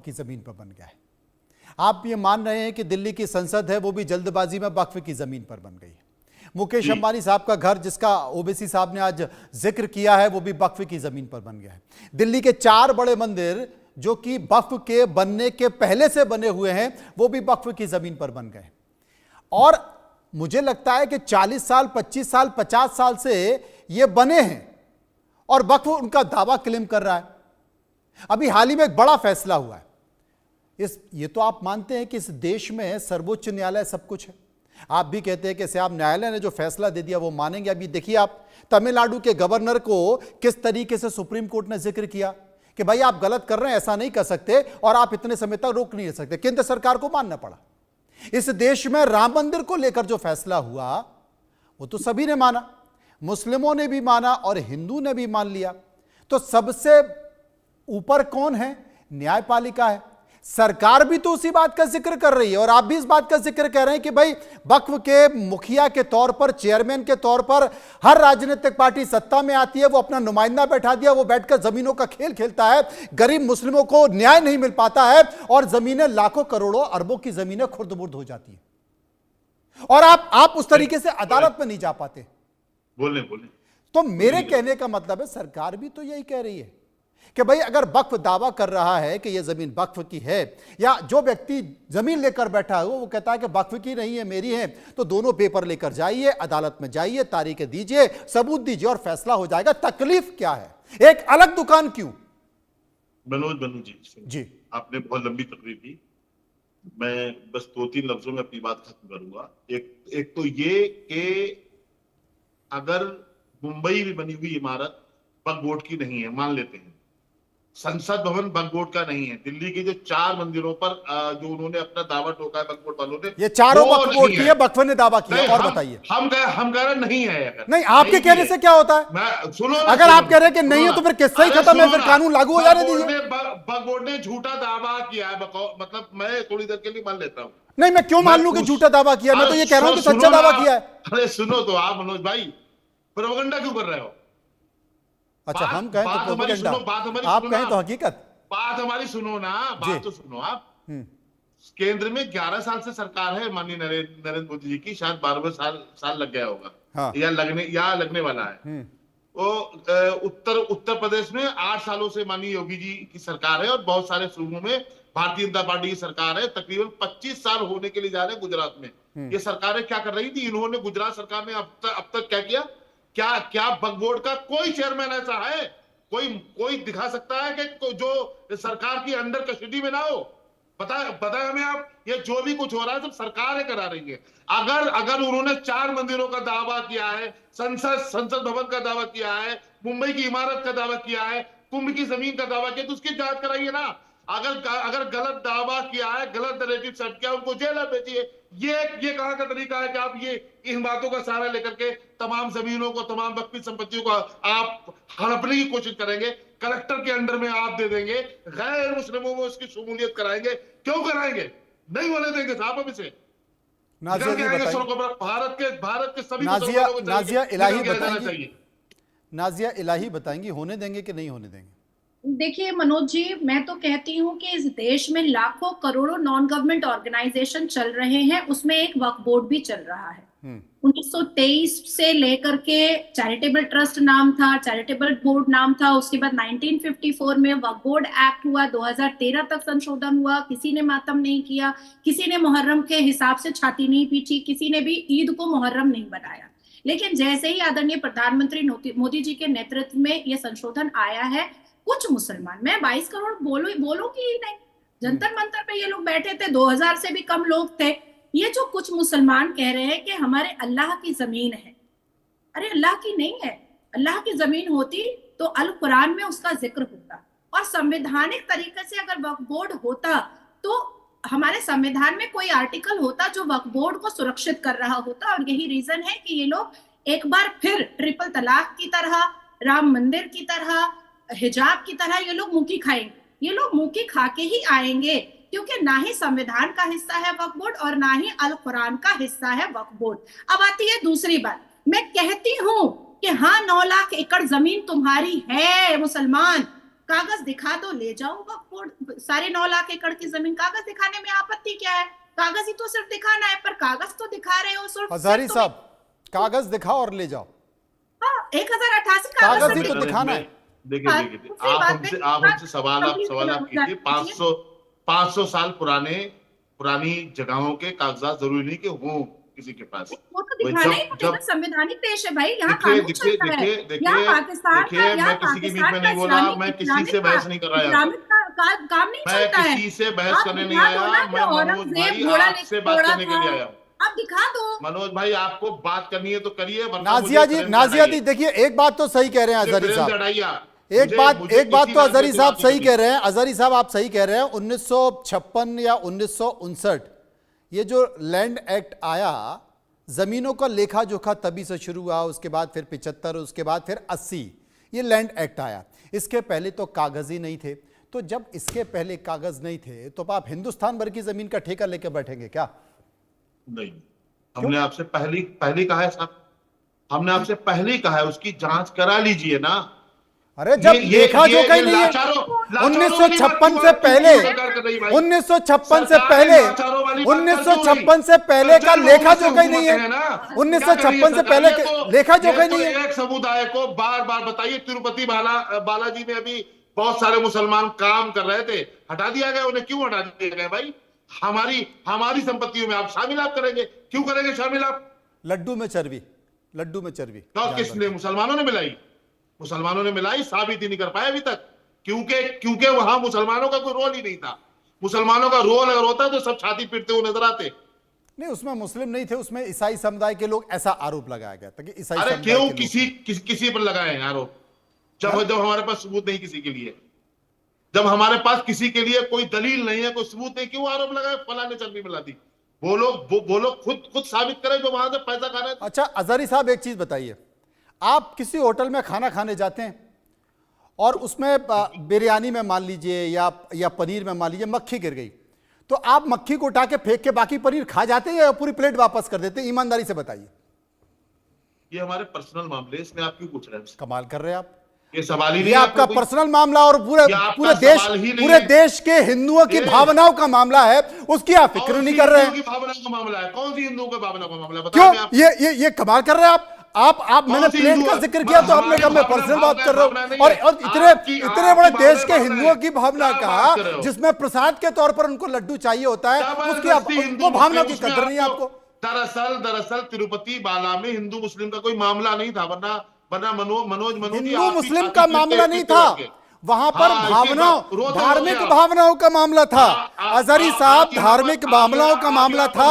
की जमीन पर बन गया है। आप ये मान रहे हैं कि दिल्ली की संसद है वो भी जल्दबाजी में वक्फ की जमीन पर बन गई है। मुकेश अंबानी साहब का घर जिसका ओबीसी साहब ने आज जिक्र किया है वो भी वक्फ की जमीन पर बन गया है। दिल्ली के 4 बड़े मंदिर जो कि वक्फ के बनने के पहले से बने हुए हैं वो भी वक्फ की जमीन पर बन गए। और मुझे लगता है कि 40 साल 25 साल 50 साल से ये बने हैं और वक्फ उनका दावा क्लेम कर रहा है। अभी हाल ही में एक बड़ा फैसला हुआ है। ये तो आप मानते हैं कि इस देश में सर्वोच्च न्यायालय सब कुछ है। आप भी कहते हैं कि साहब न्यायालय ने जो फैसला दे दिया वो मानेंगे। अभी देखिए आप तमिलनाडु के गवर्नर को किस तरीके से सुप्रीम कोर्ट ने जिक्र किया कि भाई आप गलत कर रहे हैं, ऐसा नहीं कर सकते और आप इतने समय तक रोक नहीं सकते। केंद्र सरकार को मानना पड़ा। इस देश में राम मंदिर को लेकर जो फैसला हुआ वो तो सभी ने माना, मुस्लिमों ने भी माना और हिंदू ने भी मान लिया। तो सबसे ऊपर कौन है? न्यायपालिका है। सरकार भी तो उसी बात का जिक्र कर रही है और आप भी इस बात का जिक्र कर रहे हैं कि भाई वक्फ के मुखिया के तौर पर, चेयरमैन के तौर पर हर राजनीतिक पार्टी सत्ता में आती है, वो अपना नुमाइंदा बैठा दिया, वो बैठकर जमीनों का खेल खेलता है। गरीब मुस्लिमों को न्याय नहीं मिल पाता है और जमीनें लाखों करोड़ों अरबों की जमीनें खुर्द-बुर्द हो जाती है और आप उस तरीके से अदालत में नहीं जा पाते। बोले तो मेरे कहने का मतलब है सरकार भी तो यही कह रही है कि भाई अगर वक्फ दावा कर रहा है कि यह जमीन वक्फ की है, या जो व्यक्ति जमीन लेकर बैठा है वो कहता है कि वक्फ की नहीं है मेरी है, तो दोनों पेपर लेकर जाइए, अदालत में जाइए, तारीखें दीजिए, सबूत दीजिए और फैसला हो जाएगा। तकलीफ क्या है? एक अलग दुकान क्यों? मनोज जी, आपने बहुत लंबी तकरीर की। मैं बस 2-3 लफ्जों में अपनी बात खत्म करूंगा। एक तो ये कि अगर मुंबई में बनी हुई इमारत वक्फ बोर्ड की नहीं है, मान लेते हैं, संसद भवन वक्फ बोर्ड का नहीं है, दिल्ली के जो 4 मंदिरों पर जो उन्होंने अपना दावा ठोका है वक्फ बोर्ड वालों ने, ये चारों वक्फ बोर्ड की है, वक्फ ने दावा किया। और बताइए, हम कह रहे नहीं है। अगर नहीं, आपके कहने से क्या होता है? सुनो, अगर आप कह रहे हैं कि नहीं है तो फिर किससे ही खत्म है, फिर कानून लागू हो जाने दीजिए। वक्फ बोर्ड ने झूठा दावा किया है, मतलब मैं थोड़ी देर के लिए मान लेता हूं। नहीं, मैं क्यों मान लूं कि झूठा दावा किया? मैं तो ये कह रहा हूं कि सच्चा दावा किया है। अरे सुनो तो आप मनोज भाई, प्रोपेगेंडा क्यों कर रहे हो? अच्छा, हम कहें तो प्रोपेगेंडा, आप कहें तो हकीकत। बात हमारी सुनो ना, बात तो सुनो आप। केंद्र में 11 साल से सरकार है माननीय नरेंद्र मोदी जी की, शायद 12वें साल लग गया होगा। हाँ। या लगने वाला है। वो उत्तर प्रदेश में 8 सालों से माननीय योगी जी की सरकार है और बहुत सारे सूबों में भारतीय जनता पार्टी की सरकार है। तकरीबन 25 साल होने के लिए जा रहे हैं गुजरात में। ये सरकारें क्या कर रही थी? इन्होंने, गुजरात सरकार ने अब तक क्या किया? क्या वक्फ बोर्ड का कोई चेयरमैन ऐसा है, कोई दिखा सकता है कि जो सरकार की अंडर कस्टडी में ना हो? पता हमें आप, ये जो भी कुछ हो रहा है सब सरकार करा रही है। अगर उन्होंने 4 मंदिरों का दावा किया है, संसद भवन का दावा किया है, मुंबई की इमारत का दावा किया है, कुंभ की जमीन का दावा किया, तो उसकी जांच कराइए ना। अगर गलत दावा किया है, गलत नैरेटिव सेट किया, उनको जेल में भेजिए। ये कहां का तरीका है कि आप ये इन बातों का सहारा लेकर के तमाम जमीनों को, तमाम वक्फी संपत्तियों को आप हड़पने की कोशिश करेंगे, कलेक्टर के अंडर में आप दे देंगे, गैर मुस्लिमों को उसकी शमूलियत कराएंगे? क्यों कराएंगे? नहीं होने देंगे साहब। अब इसे भारत के सभी नाजिया इलाही बताएंगी होने देंगे कि नहीं होने देंगे? देखिए मनोज जी, मैं तो कहती हूँ कि इस देश में लाखों करोड़ों नॉन गवर्नमेंट ऑर्गेनाइजेशन चल रहे हैं, उसमें एक वक्फ बोर्ड भी चल रहा है। 1923 से लेकर के चैरिटेबल ट्रस्ट नाम था, चैरिटेबल बोर्ड नाम था। उसके बाद 1954 में वक्फ बोर्ड एक्ट हुआ, 2013 तक संशोधन हुआ। किसी ने मातम नहीं किया, किसी ने मुहर्रम के हिसाब से छाती नहीं पीटी, किसी ने भी ईद को मुहर्रम नहीं बनाया। लेकिन जैसे ही आदरणीय प्रधानमंत्री मोदी जी के नेतृत्व में यह संशोधन आया है, कुछ मुसलमान, मैं 22 करोड़ बोलूंगी ही नहीं, जंतर मंतर पे ये लोग बैठे थे, 2000 से भी कम लोग थे। ये जो कुछ मुसलमान कह रहे हैं कि हमारे अल्लाह की जमीन है, अरे अल्लाह की नहीं है। अल्लाह की जमीन होती तो अल कुरान में उसका जिक्र होता और संवैधानिक तरीके से अगर वक्फ बोर्ड होता तो हमारे संविधान में कोई आर्टिकल होता जो वक्फ बोर्ड को सुरक्षित कर रहा होता। और यही रीजन है कि ये लोग एक बार फिर ट्रिपल तलाक की तरह, राम मंदिर की तरह, हिजाब की तरह ये लोग मुंह खाएंगे। ये लोग मुंह खा के ही आएंगे, क्योंकि ना ही संविधान का हिस्सा है वक्फ बोर्ड और ना ही अल कुरान का हिस्सा है वक्फ बोर्ड। अब आती है दूसरी बात, मैं कहती हूं कि हाँ 9 लाख एकड़ जमीन तुम्हारी है मुसलमान, कागज दिखा दो, ले जाओ वक्फ बोर्ड। 9.5 लाख एकड़ की जमीन, कागज दिखाने में आपत्ति क्या है? कागज ही तो सिर्फ दिखाना है, पर कागज तो दिखा रहे हो सिर्फ। हजारी साहब, कागज दिखाओ और ले जाओ। हाँ, 1088 कागज ही तो दिखाना है। देखिए आप हमसे सवाल आप कीजिए। 500 साल पुरानी जगहों के कागजात जरूरी नहीं कि हो किसी के पास। वो तो दिखाना ही पड़ेगा, संवैधानिक देश है भाई, यहाँ कानून चलता है। यहाँ पाकिस्तान का, मैं किसी के बीच में नहीं बोला, मैं किसी से बहस नहीं कर रहा इस्लामिक काम नहीं चलता है। मैं किसी से बहस करने नहीं आया, मैं मनोज भाई आपसे बात करने के लिए आया हूँ। आप दिखा दो। मनोज भाई, आपको बात करनी है तो करिए। नाजिया जी देखिए, एक बात तो सही कह रहे हैं अजहरी साहब, एक बात तो अजहरी साहब सही कह रहे हैं। अजहरी साहब आप सही कह रहे हैं, 1956 या 1959 ये जो लैंड एक्ट आया, जमीनों का लेखा जोखा तभी से शुरू हुआ, उसके बाद फिर 75, उसके बाद फिर 80 ये लैंड एक्ट आया। इसके पहले तो कागज ही नहीं थे। तो जब इसके पहले कागज नहीं थे तो आप हिंदुस्तान भर की जमीन का ठेका लेके बैठेंगे क्या? नहीं, हमने आपसे पहले कहा है साहब, हमने आपसे पहले कहा है, उसकी जांच करा लीजिए ना। अरे जब लेखा जोखा ही नहीं है, 1956 से पहले, 1956 से पहले, 1956 से पहले का लेखा जोखा ही नहीं है, 1956 से पहले लेखा जोखा ही नहीं है। एक समुदाय को बार बार बताइए, तिरुपति बालाजी में अभी बहुत सारे मुसलमान काम कर रहे थे, हटा दिया गया। उन्हें क्यों हटा दिया गया भाई? हमारी संपत्तियों में आप शामिल आप करेंगे, क्यों करेंगे शामिल आप? लड्डू में चर्बी तो किसने? मुसलमानों ने मिलाई, साबित ही नहीं कर पाए अभी तक, क्योंकि वहां मुसलमानों का कोई रोल ही नहीं था। मुसलमानों का रोल अगर होता तो सब छाती पीटते हुए नजर आते। नहीं, उसमें मुस्लिम नहीं थे, उसमें ईसाई समुदाय के लोग, ऐसा आरोप लगाया गया था कि ईसाई अरे समुदाय क्यों के किसी पर लगाए हैं आरोप? जब हमारे पास सबूत नहीं किसी के लिए, जब हमारे पास किसी के लिए कोई दलील नहीं है, कोई सबूत नहीं, क्यों आरोप लगाए फलां ने चर्बी मिला दी? वो लोग खुद साबित करें जो वहां से पैसा खा रहे थे। अच्छा अजहरी साहब, एक चीज बताइए, आप किसी होटल में खाना खाने जाते हैं और उसमें बिरयानी में मान लीजिए या पनीर में मान लीजिए मक्खी गिर गई, तो आप मक्खी को उठा के फेंक के बाकी पनीर खा जाते हैं या पूरी प्लेट वापस कर देते हैं? ईमानदारी से बताइए। ये हमारे पर्सनल मामले, इसमें आप क्यों पूछ रहे हैं? कमाल कर रहे हैं आप। ये सवाल ही नहीं ये आपका पर्सनल मामला और पूरे देश के हिंदुओं की भावनाओं का मामला है, उसकी आप फिक्र नहीं कर रहे हैं। भावनाओं का मामला है? कौन सी हिंदुओं की भावना का मामला है? क्यों ये कमाल कर रहे हैं आप मैंने प्लेट का जिक्र किया तो आपने कहा मैं पर्सनल बात कर रहा हूं, और इतने बड़े देश के हिंदुओं की भावना का, जिसमें प्रसाद के तौर पर उनको लड्डू चाहिए होता है, उसकी वो भावना की कदर नहीं है आपको। दरअसल तिरुपति बाला में हिंदू मुस्लिम का कोई मामला नहीं था, वरना मनोज हिंदू मुस्लिम का मामला नहीं था, वहां पर धार्मिक भावनाओं का मामला था। अजहरी साहब, धार्मिक भावनाओं का मामला था,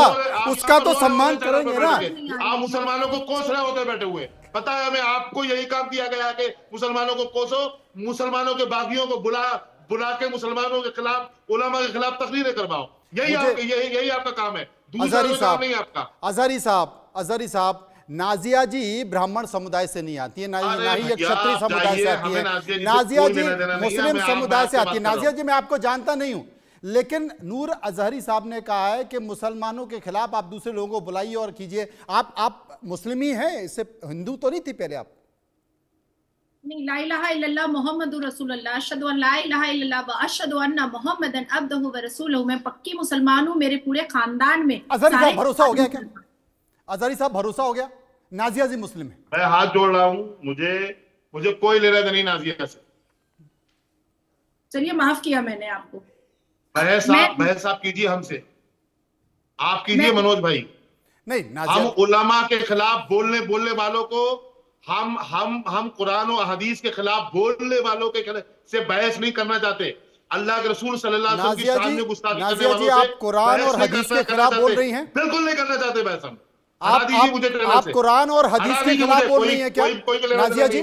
उसका तो सम्मान करेंगे ना। आप मुसलमानों को कोस रहे होते बैठे हुए, पता है हमें, आपको यही काम दिया गया कि मुसलमानों को कोसो, मुसलमानों के बागियों को बुला के मुसलमानों के खिलाफ, उलमा के खिलाफ तकरीरें करवाओ, यही आपका काम है। अजहरी साहब, नाजिया जी ब्राह्मण समुदाय से नहीं आती है, ना ही ये क्षत्रिय समुदाय से आती है। नाजिया जी मुस्लिम समुदाय से आती है। नाजिया जी, मैं आपको जानता नहीं हूं, लेकिन नूर अजहरी साहब ने कहा है कि मुसलमानों के खिलाफ आप दूसरे लोगों को बुलाइए और कीजिए। आप मुस्लिम ही हैं, इससे हिंदू तो नहीं थी पहले आप? नहीं, ला इलाहा इल्लल्लाह मुहम्मदुर रसूलुल्लाह, अशहदु अन ला इलाहा इल्लल्लाह व अशहदु अन्ना मुहम्मदन अब्दुहु व रसूलुहु। मैं पक्की मुसलमान हूं, मेरे पूरे खानदान में। अजहरी साहब, भरोसा हो गया क्या? अजहरी साहब, भरोसा हो गया? नाजिया जी मुस्लिम है। मैं हाथ जोड़ रहा हूं, मुझे कोई लेना देना नहीं नाजिया से। चलिए, माफ किया मैंने आपको। बहस आप कीजिए हमसे, आप कीजिए मनोज भाई। नहीं, हम उलमा के खिलाफ बोलने वालों को, हम कुरान और हदीस के खिलाफ बोलने वालों के से बहस नहीं करना चाहते। अल्लाह के रसूल सल्लल्लाहु अलैहि वसल्लम की शान में गुस्ताखी करने वालों से आप कुरान और हदीस के खिलाफ बोल रही हैं? बिल्कुल नहीं करना चाहते बहस हम। आप कुरान और हदीस के खिलाफ बोल रही हैं क्या नाजिया जी?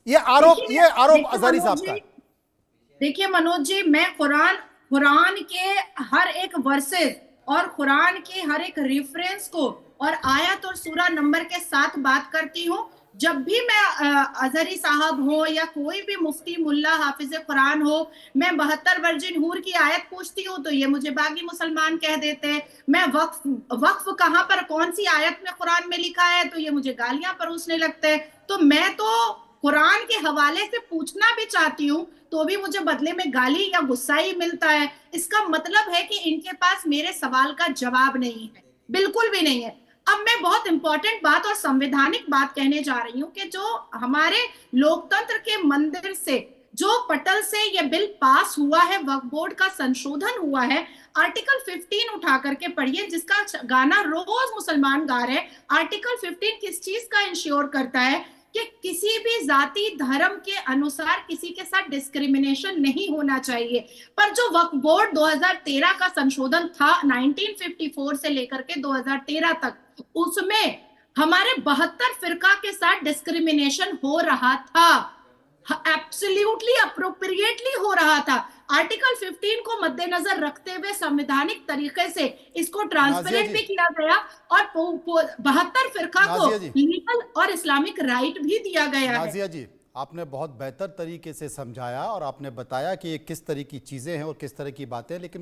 ये आरोप अजहरी साहब का। देखिए मनोज जी, मैं कुरान के हर एक वर्सेस और कुरान के हर एक रेफरेंस को और आयत और सूरा नंबर के साथ बात करती हूँ। जब भी मैं अजहरी साहब हो या कोई भी मुफ्ती मुल्ला हाफिज कुरान हो, मैं 72 वर्जिन हूर की आयत पूछती हूँ तो ये मुझे बागी मुसलमान कह देते हैं। मैं वक्फ कहाँ पर, कौन सी आयत में कुरान में लिखा है, तो ये मुझे गालियां परोसने लगते हैं। तो मैं तो कुरान के हवाले से पूछना भी चाहती हूँ तो भी मुझे बदले में गाली या गुस्सा ही मिलता है। इसका मतलब है कि इनके पास मेरे सवाल का जवाब नहीं है, बिल्कुल भी नहीं है। अब मैं बहुत इंपॉर्टेंट बात और संवैधानिक बात कहने जा रही हूँ कि जो हमारे लोकतंत्र के मंदिर से जो पटल से ये बिल पास हुआ है, वक्फ बोर्ड का संशोधन हुआ है, आर्टिकल 15 उठा करके पढ़िए, जिसका गाना रोज मुसलमान गा रहे हैं। आर्टिकल 15 किस चीज का इंश्योर करता है कि किसी भी जाति धर्म के अनुसार किसी के साथ डिस्क्रिमिनेशन नहीं होना चाहिए। पर जो वक्फ बोर्ड 2013 का संशोधन था, 1954 से लेकर के 2013 तक, उसमें हमारे 72 फिरका के साथ डिस्क्रिमिनेशन हो रहा था, एब्सोल्युटली अप्रोप्रिएटली हो रहा था। आर्टिकल 15 को मद्देनजर रखते हुए संवैधानिक तरीके से इसको ट्रांसपेरेंट भी किया गया और 72 फिरका को लीगल और इस्लामिक राइट भी दिया गया है। नाजिया जी, आपने बहुत बेहतर तरीके से समझाया और आपने बताया कि ये किस तरह की चीजें हैं और किस तरह की बातें, लेकिन